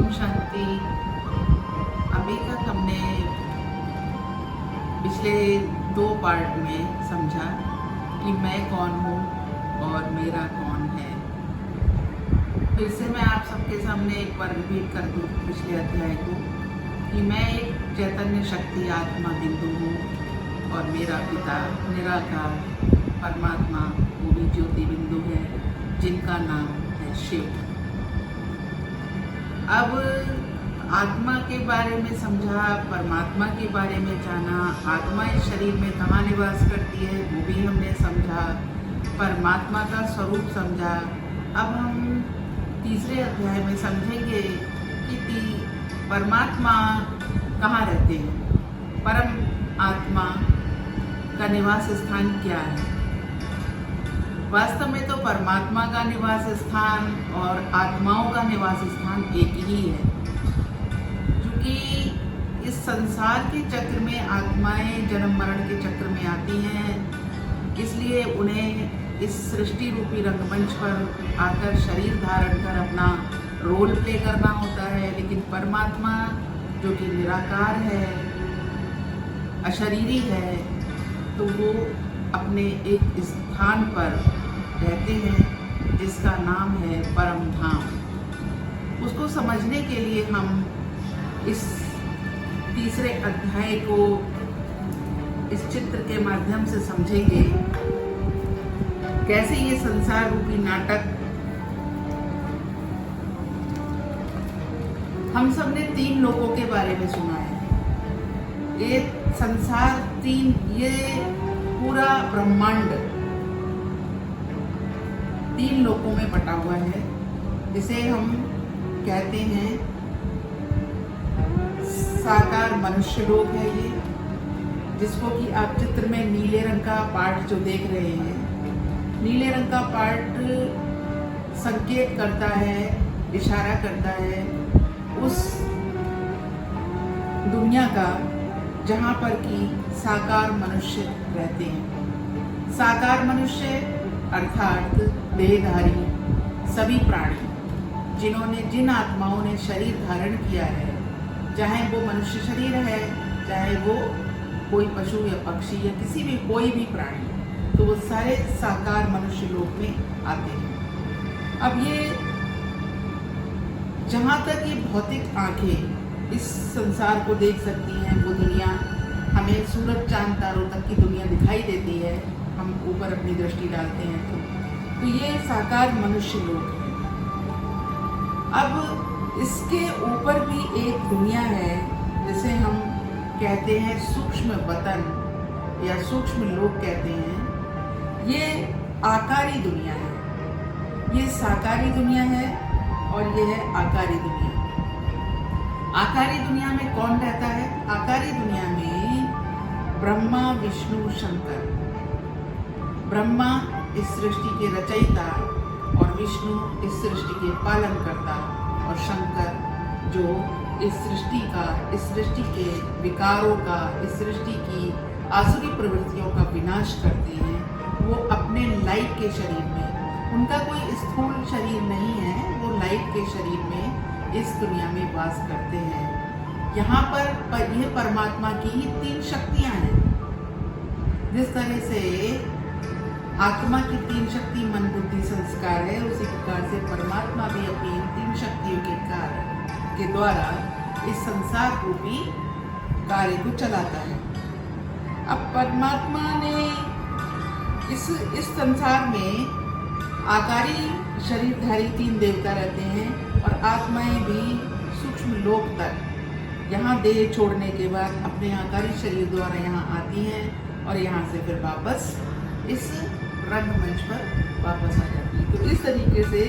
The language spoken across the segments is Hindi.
ओम शांति। अभी तक हमने पिछले 2 पार्ट में समझा कि मैं कौन हूँ और मेरा कौन है। फिर से मैं आप सबके सामने एक बार रिपीट कर दूँ पिछले अध्याय को कि मैं एक चैतन्य शक्ति आत्मा बिंदु हूँ और मेरा पिता निराकार परमात्मा वो भी ज्योति बिंदु है जिनका नाम है शिव। अब आत्मा के बारे में समझा, परमात्मा के बारे में जाना, आत्मा इस शरीर में कहाँ निवास करती है वो भी हमने समझा, परमात्मा का स्वरूप समझा। अब हम तीसरे अध्याय में समझेंगे कि परमात्मा कहाँ रहते हैं, परम आत्मा का निवास स्थान क्या है। वास्तव में तो परमात्मा का निवास स्थान और आत्माओं का निवास स्थान एक ही है, क्योंकि इस संसार के चक्र में आत्माएं जन्म मरण के चक्र में आती हैं, इसलिए उन्हें इस सृष्टि रूपी रंगमंच पर आकर शरीर धारण कर अपना रोल प्ले करना होता है। लेकिन परमात्मा जो कि निराकार है, अशरीरी है, तो वो अपने एक स्थान पर रहते हैं जिसका नाम है परम धाम। उसको समझने के लिए हम इस तीसरे अध्याय को इस चित्र के माध्यम से समझेंगे, कैसे ये संसार रूपी नाटक हम सबने 3 लोगों के बारे में सुना है। ये संसार 3, ये पूरा ब्रह्मांड 3 लोकों में बटा हुआ है, जिसे हम कहते हैं साकार मनुष्य लोक है ये, जिसको कि आप चित्र में नीले रंग का पार्ट जो देख रहे हैं, नीले रंग का पार्ट संकेत करता है, इशारा करता है उस दुनिया का जहाँ पर कि साकार मनुष्य रहते हैं। साकार मनुष्य अर्थात देहधारी सभी प्राणी, जिन आत्माओं ने शरीर धारण किया है, चाहे वो मनुष्य शरीर है, चाहे वो कोई पशु या पक्षी या किसी भी कोई भी प्राणी, तो वो सारे साकार मनुष्य लोक में आते हैं। अब ये जहाँ तक ये भौतिक आंखें इस संसार को देख सकती हैं, वो दुनिया हमें सूरज चांद तारों तक की दुनिया दिखाई देती है, हम ऊपर अपनी दृष्टि डालते हैं तो ये साकार मनुष्य लोक है। अब इसके ऊपर भी एक दुनिया है जिसे हम कहते हैं सूक्ष्म वतन या सूक्ष्म लोक कहते हैं। ये आकारी दुनिया है, ये साकारी दुनिया है और ये है आकारी दुनिया। आकारी दुनिया में कौन रहता है? आकारी दुनिया में ब्रह्मा विष्णु शंकर। ब्रह्मा इस सृष्टि के रचयिता और विष्णु इस सृष्टि के पालनकर्ता और शंकर जो इस सृष्टि के विकारों का, इस सृष्टि की आसुरी प्रवृत्तियों का विनाश करते हैं। वो अपने लाइट के शरीर में, उनका कोई स्थूल शरीर नहीं है, वो लाइट के शरीर में इस दुनिया में वास करते हैं। यहाँ पर यह परमात्मा की ही 3 शक्तियाँ हैं। जिस तरह से आत्मा की 3 शक्ति मन बुद्धि संस्कार है, उसी प्रकार से परमात्मा भी अपनी इन 3 शक्तियों के कार्य के द्वारा इस संसार रूपी कार्य को चलाता है। अब परमात्मा ने इस संसार में आकारी शरीरधारी 3 देवता रहते हैं और आत्माएं भी सूक्ष्म लोक तक यहाँ देह छोड़ने के बाद अपने आकारी शरीर द्वारा यहाँ आती हैं और यहाँ से फिर वापस इस रंगमंच पर वापस आ जाती है। तो इस तरीके से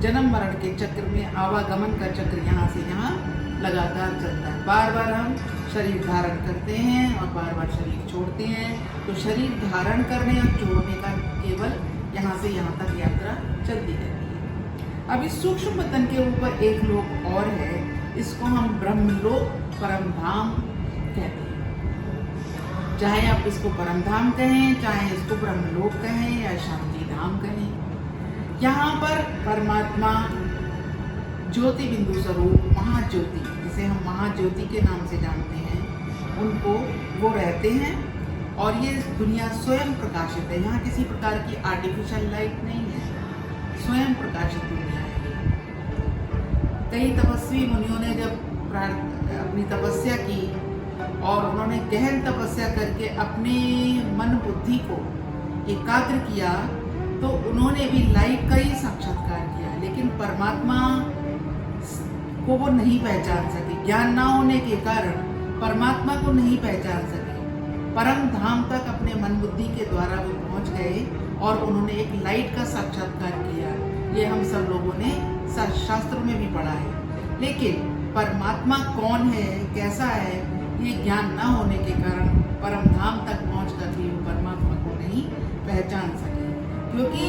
जन्म मरण के चक्र में आवागमन का चक्र यहाँ से यहाँ लगातार चलता है। बार बार हम शरीर धारण करते हैं और बार बार शरीर छोड़ते हैं। तो शरीर धारण करने और छोड़ने का केवल यहाँ से यहाँ तक यात्रा चलती रहती है। अब इस सूक्ष्म वतन के ऊपर एक लोक और है, इसको हम ब्रह्मलोक परम धाम कहते हैं। चाहे आप इसको परम धाम कहें, चाहे इसको ब्रह्मलोक कहें या शांति धाम कहें। यहाँ पर परमात्मा ज्योति बिंदु स्वरूप महाज्योति, जिसे हम महाज्योति के नाम से जानते हैं, उनको वो रहते हैं। और ये दुनिया स्वयं प्रकाशित है, यहाँ किसी प्रकार की आर्टिफिशियल लाइट नहीं है, स्वयं प्रकाशित दुनिया है। कई तपस्वी मुनियों ने जब अपनी तपस्या की और उन्होंने गहन तपस्या करके अपने मन बुद्धि को एकाग्र किया, तो उन्होंने भी लाइट का ही साक्षात्कार किया, लेकिन परमात्मा को वो नहीं पहचान सके। ज्ञान ना होने के कारण परमात्मा को नहीं पहचान सके। परम धाम तक अपने मन बुद्धि के द्वारा वो पहुंच गए और उन्होंने एक लाइट का साक्षात्कार किया। ये हम सब लोगों ने शास्त्रों में भी पढ़ा है। लेकिन परमात्मा कौन है, कैसा है, ये ज्ञान न होने के कारण परम धाम तक पहुंचकर भी वो परमात्मा को नहीं पहचान सके, क्योंकि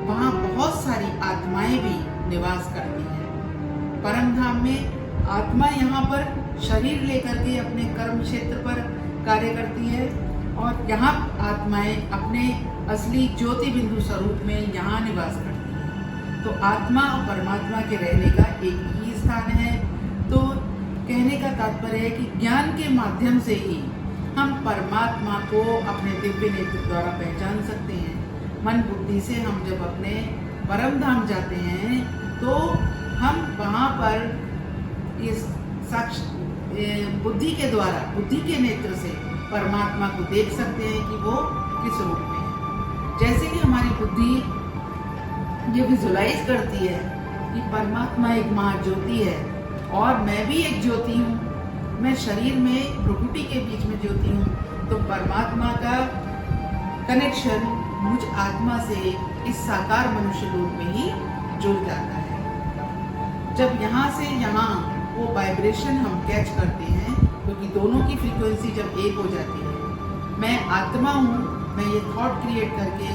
वहाँ बहुत सारी आत्माएं भी निवास करती हैं। परम धाम में आत्मा यहाँ पर शरीर लेकर के अपने कर्म क्षेत्र पर कार्य करती है, और यहाँ आत्माएं अपने असली ज्योति बिंदु स्वरूप में यहाँ निवास करती हैं। तो आत्मा और परमात्मा के रहने का एक ही स्थान है। तो कहने का तात्पर्य है कि ज्ञान के माध्यम से ही हम परमात्मा को अपने दिव्य नेत्र द्वारा पहचान सकते हैं। मन बुद्धि से हम जब अपने परम धाम जाते हैं तो हम वहाँ पर इस बुद्धि के द्वारा, बुद्धि के नेत्र से परमात्मा को देख सकते हैं कि वो किस रूप में है। जैसे कि हमारी बुद्धि ये विजुलाइज करती है कि परमात्मा एक महाज्योति है और मैं भी एक ज्योति हूँ, मैं शरीर में प्रकृति के बीच में ज्योति हूँ, तो परमात्मा का कनेक्शन मुझ आत्मा से इस साकार मनुष्य लोक में ही जुड़ जाता है। जब यहाँ से यहाँ वो वाइब्रेशन हम कैच करते हैं, क्योंकि दोनों की फ्रीक्वेंसी जब एक हो जाती है, मैं आत्मा हूँ, मैं ये थॉट क्रिएट करके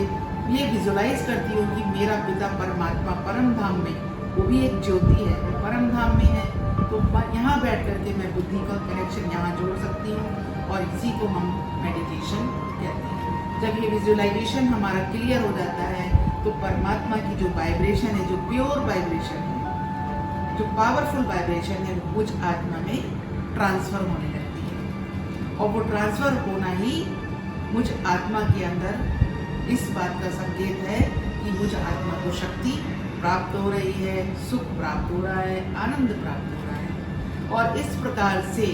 ये विजुलाइज करती हूँ कि मेरा पिता परमात्मा परम धाम में, वो भी एक ज्योति है, वो परम धाम में है, तो यहाँ बैठ करके मैं बुद्धि का कनेक्शन यहाँ जोड़ सकती हूँ, और इसी को हम मेडिटेशन कहते हैं। जब ये विजुअलाइजेशन हमारा क्लियर हो जाता है तो परमात्मा की जो वाइब्रेशन है, जो प्योर वाइब्रेशन है, जो पावरफुल वाइब्रेशन है, वो मुझ आत्मा में ट्रांसफर होने लगती है। और वो ट्रांसफर होना ही मुझ आत्मा के अंदर इस बात का संकेत है कि मुझ आत्मा को शक्ति प्राप्त हो रही है, सुख प्राप्त हो रहा है, आनंद प्राप्त हो रहा है। और इस प्रकार से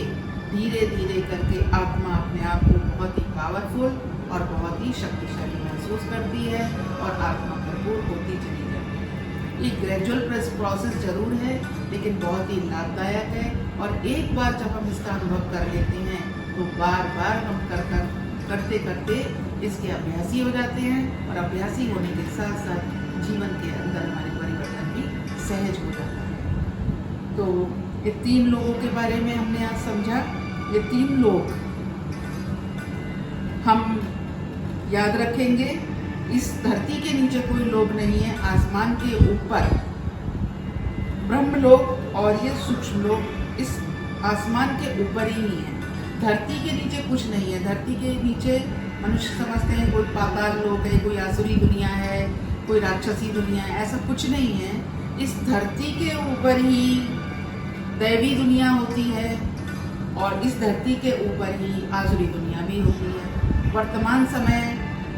धीरे धीरे करके आत्मा अपने आप को बहुत ही पावरफुल और बहुत ही शक्तिशाली महसूस करती है और आत्मा भरपूर होती चली जाती है। ये ग्रेजुअल प्रोसेस जरूर है, लेकिन बहुत ही लाभदायक है। और एक बार जब हम इसका अनुभव कर लेते हैं तो बार बार हम करते करते इसके अभ्यासी हो जाते हैं, और अभ्यासी होने के साथ साथ जीवन के अंदर हमारे परिवर्तन भी सहज हो जाता है। तो ये 3 लोगों के बारे में हमने आज समझा। ये 3 लोग हम याद रखेंगे। इस धरती के नीचे कोई लोग नहीं है, आसमान के ऊपर ब्रह्मलोक और ये सूक्ष्म लोक इस आसमान के ऊपर ही है। धरती के नीचे कुछ नहीं है। धरती के नीचे मनुष्य समझते हैं कोई पाताल लोक है, कोई आसुरी दुनिया है, कोई राक्षसी दुनिया है, ऐसा कुछ नहीं है। इस धरती के ऊपर ही दैवी दुनिया होती है, और इस धरती के ऊपर ही आसुरी दुनिया भी होती है। वर्तमान समय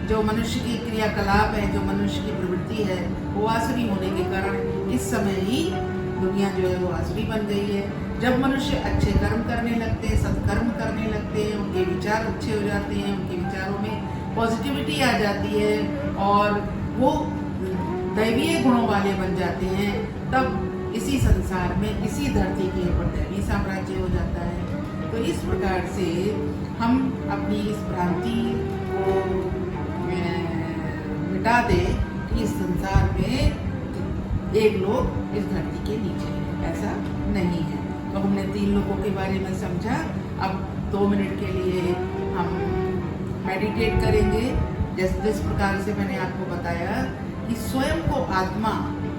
जो मनुष्य की क्रियाकलाप है, जो मनुष्य की प्रवृत्ति है, वो आसुरी होने के कारण इस समय ही दुनिया जो है वो आसुरी बन गई है। जब मनुष्य अच्छे कर्म करने लगते हैं, सत्कर्म करने लगते हैं, उनके विचार अच्छे हो जाते हैं, उनके विचारों में पॉजिटिविटी आ जाती है और वो दैवीय गुणों वाले बन जाते हैं, तब इसी संसार में, इसी धरती के ऊपर दैवी साम्राज्य हो जाता है। तो इस प्रकार से हम अपनी इस भ्रांति को मिटा दें कि इस संसार में एक लोग इस धरती के नीचे है, ऐसा नहीं है। तो हमने 3 लोगों के बारे में समझा। अब 2 मिनट के लिए हम मेडिटेट करेंगे। जिस प्रकार से मैंने आपको बताया कि स्वयं को आत्मा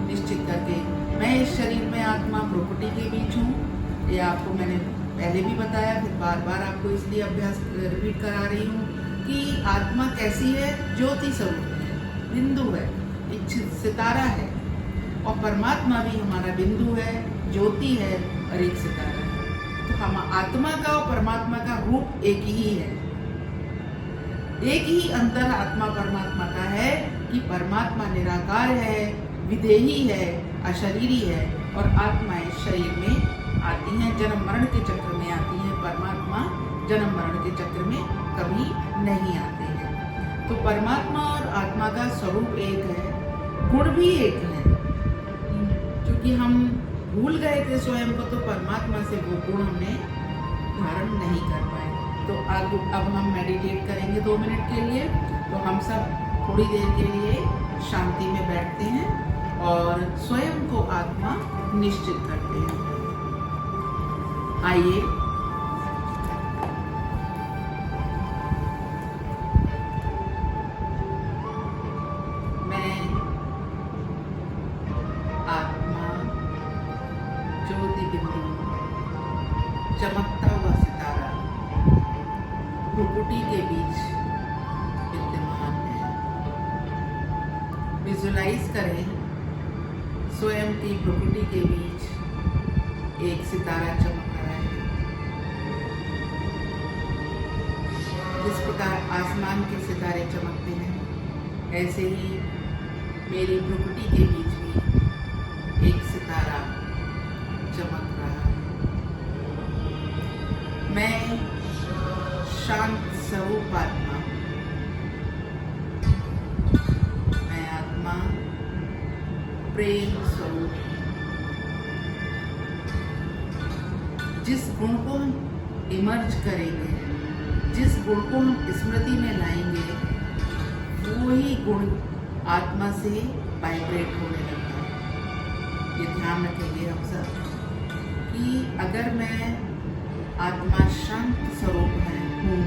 निश्चित करके, मैं इस शरीर में आत्मा प्रकृति के बीच हूँ, ये आपको मैंने पहले भी बताया, फिर बार बार आपको इसलिए अभ्यास रिपीट करा रही हूँ कि आत्मा कैसी है, ज्योति स्वरूप है, बिंदु है, एक सितारा है, और परमात्मा भी हमारा बिंदु है, ज्योति है और एक सितारा है। तो हम आत्मा का और परमात्मा का रूप एक ही है। एक ही अंतर आत्मा परमात्मा का है कि परमात्मा निराकार है, विदेही है, अशरीरी है और आत्माएं शरीर में आती हैं, जन्म मरण के चक्र में आती हैं। परमात्मा जन्म मरण के चक्र में कभी नहीं आते हैं। तो परमात्मा और आत्मा का स्वरूप एक है, गुण भी एक है। क्योंकि हम भूल गए थे स्वयं को, तो परमात्मा से वो गुण हमने धारण नहीं कर पाए। तो अब हम मेडिटेट करेंगे 2 मिनट के लिए। तो हम सब थोड़ी देर के लिए शांति में बैठते हैं और स्वयं को आत्मा निश्चित करते हैं। आइए, मैं आत्मा, ज्योति बिंदु, चमकता हुआ सितारा भ्रुकुटी के बीच विद्यमान है। विजुलाइज करें स्वयं की भ्रुकुटी के बीच एक सितारा चमक रहा है। जिस प्रकार आसमान के सितारे चमकते हैं, ऐसे ही मेरी भ्रुकुटी के बीच भी एक सितारा चमक रहा है। मैं शांत स्वरूप आत्मा, मैं आत्मा प्रेम स्वरूप, जिस गुण को हम इमर्ज करेंगे, जिस गुण को हम स्मृति में लाएंगे, वो ही गुण आत्मा से वाइब्रेट होने लगता है। ये ध्यान रखेंगे हम सब कि अगर मैं आत्मा शांत स्वरूप हूँ,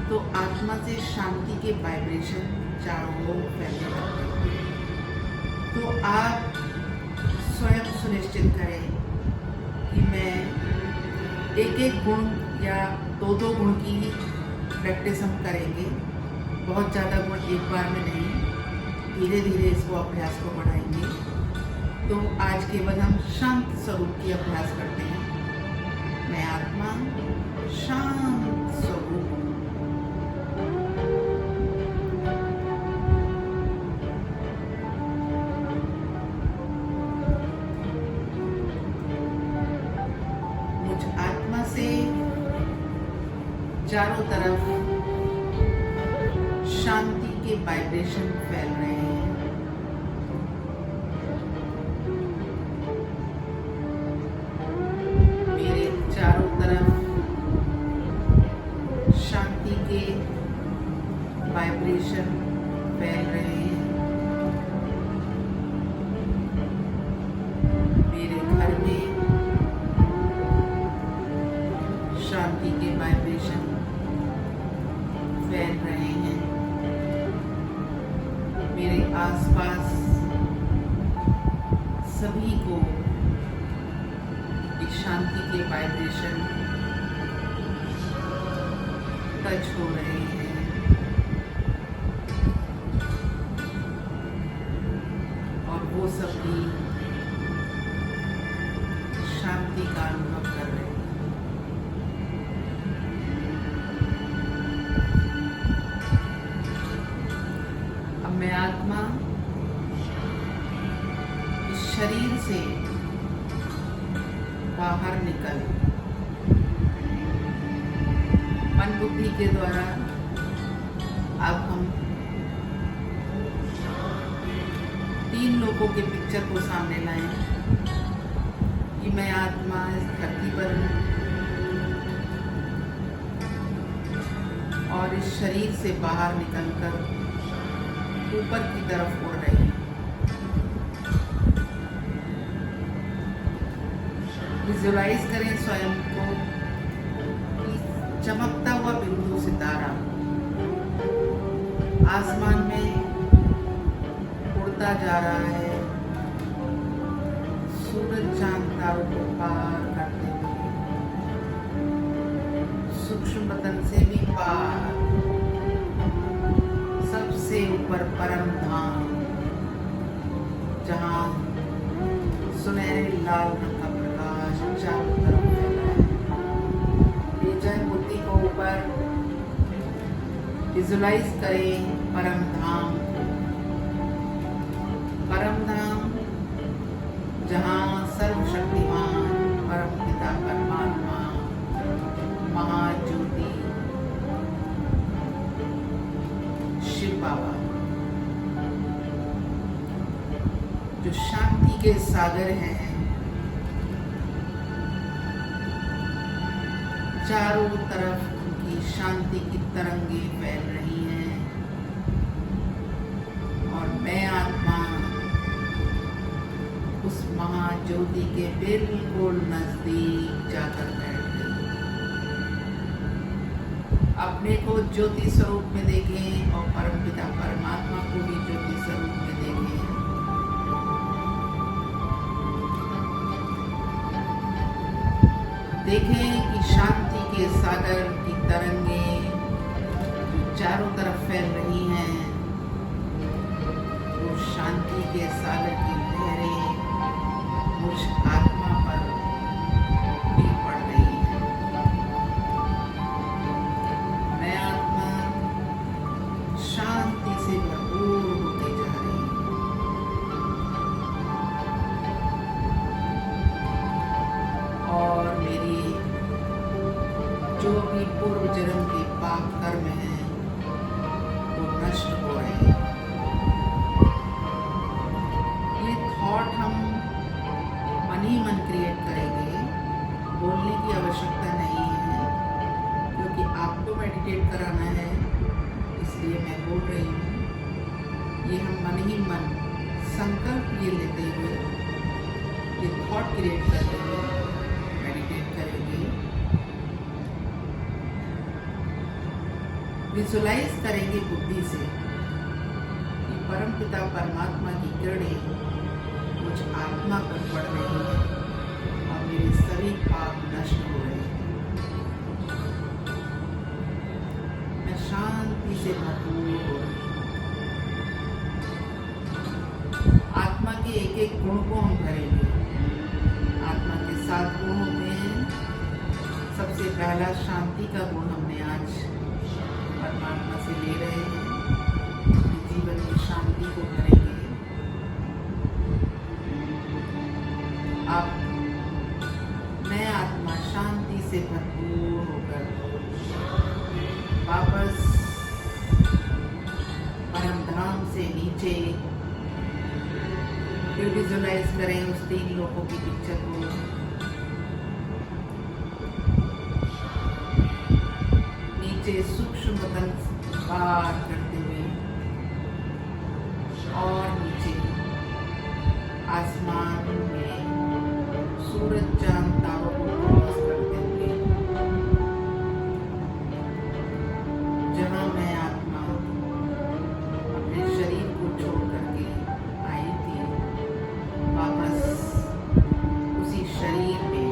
तो आत्मा से शांति के वाइब्रेशन चारों ओर फैलने लगते हैं। तो आप स्वयं सुनिश्चित करें कि मैं एक एक गुण या दो दो गुण की प्रैक्टिस हम करेंगे। बहुत ज़्यादा गुण एक बार में नहीं, धीरे धीरे इसको अभ्यास को बढ़ाएंगे। तो आज केवल हम शांत स्वरूप की अभ्यास करते हैं। मैं आत्मा शांत स्वरूप, मुझ आत्मा से चारों तरफ शांति के वाइब्रेशन फैल रहे हैं। मेरे चारों तरफ शांति के वाइब्रेशन फैल रहे हैं। मेरे घर में शांति के वाइब्रेशन फैल रहे हैं। मेरे आसपास सभी को एक शांति के वाइब्रेशन टच हो रहे हैं। और वो सभी शांति का अनुभव कर रहे हैं। मैं आत्मा इस शरीर से बाहर निकल मन बुद्धि के द्वारा अब हम 3 लोगों के पिक्चर को सामने लाए कि मैं आत्मा इस धरती पर हूँ और इस शरीर से बाहर निकलकर ऊपर की तरफ उड़ रही है। विजुलाइज करें स्वयं को चमकता हुआ बिंदु सितारा आसमान में उड़ता जा रहा है, सूरज चांद तारों को पार करते हुए, सूक्ष्म बदन से भी पार, सबसे ऊपर परम धाम, जहाँ सुनहरे लाल रंग का प्रकाश चारों तरफ फैला है। बेचैन बुद्धि को ऊपर विजुलाइज करें परम धाम को। परम धाम जहाँ सर्वशक्तिमान परम पिता परमात्मा महाज्योति शिव बाबा जो शांति के सागर हैं, चारों तरफ उनकी शांति की तरंगें फैल रही हैं और मैं आत्मा उस महाज्योति के बिल्कुल नजदीक जाकर बैठ गई। अपने को ज्योति स्वरूप में देखें और परमपिता परमात्मा को भी ज्योति स्वरूप में देखें। देखें कि शांति के सागर की तरंगें चारों तरफ फैल रही हैं, वो शांति के सागर की लहरें मुझ आत्मा पर भी पड़ रही है। मैं आत्मा शांति से भरपूर होते जा रही हूँ और मेरी जो भी पूर्व जन्म के पाप कर्म हैं वो नष्ट हो रहे हैं। ये थॉट हम मन ही मन क्रिएट करेंगे, बोलने की आवश्यकता नहीं है, क्योंकि आपको मेडिटेट कराना है इसलिए मैं बोल रही हूँ। ये हम मन ही मन संकल्प ये लेते हुए, ये थॉट क्रिएट करते हुए मेडिटेट करेंगे। विजुलाइज करेंगे बुद्धि से कि परमपिता परमात्मा की किरणें मुझ आत्मा पर पड़ रही है और मेरे सभी पाप नष्ट हो रहे हैं। मैं शांति से भरपूर हो रही हूँ। आत्मा के एक एक गुण को हम भरेंगे। आत्मा के 7 गुण होते हैं। सबसे पहला शांति का गुण हमने आज परमात्मा से ले रहे हैं। जीवन की शांति को भरेंगे। अब मैं आत्मा शांति से भरपूर होकर वापस परम धाम से नीचे फिर विजुलाइज करें उस 3 लोगों की पिक्चर को। नीचे सूक्ष्म बदन पार करते हुए और नीचे आसमान में सूरज चांद तारों को क्रॉस करते हुए जहाँ मैं आत्मा अपने शरीर को छोड़ करके आई थी, वापस उसी शरीर में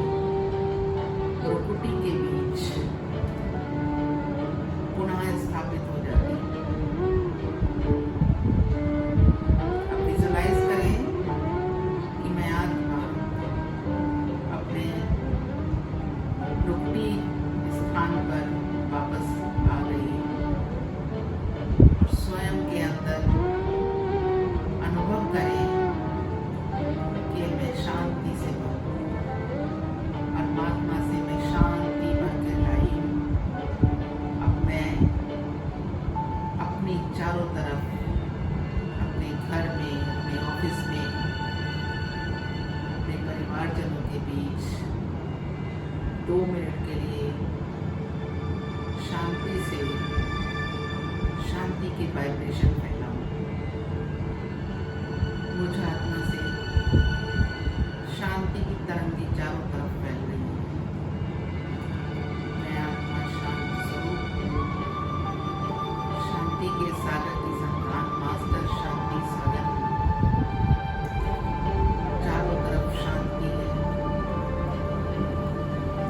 प्रकृति के बीच पुनः स्थापित हो जाती है। अब विजुलाइज करें कि मैं आत्मा अपने प्रकृति स्थान पर वापस आ गई और स्वयं के अंदर अनुभव करें कि मैं शांति से परमात्मा से मैं शांति भर के लाई हूँ। अब मैं अपनी चारों तरफ, अपने घर में, अपने ऑफिस में, अपने परिवारजनों के बीच 2 मिनट के लिए शांति से शांति की वाइब्रेशन फैलाऊं। मुझ आत्मा से शांति की तरंगें चारों तरफ फैल रही है। मैं आत्मा शांति स्वरूप हूँ। शांति के सागर की संतान, मास्टर शांति सागर। चारों तरफ शांति है।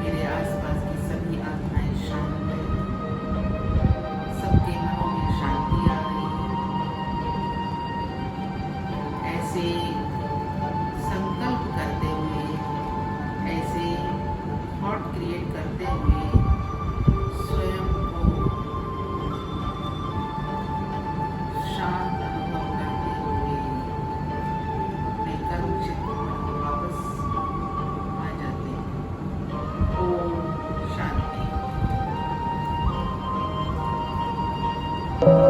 मेरे आसपास की सभी आत्माएं शांत हैं। सबके मनों में शांति आ रही है। है।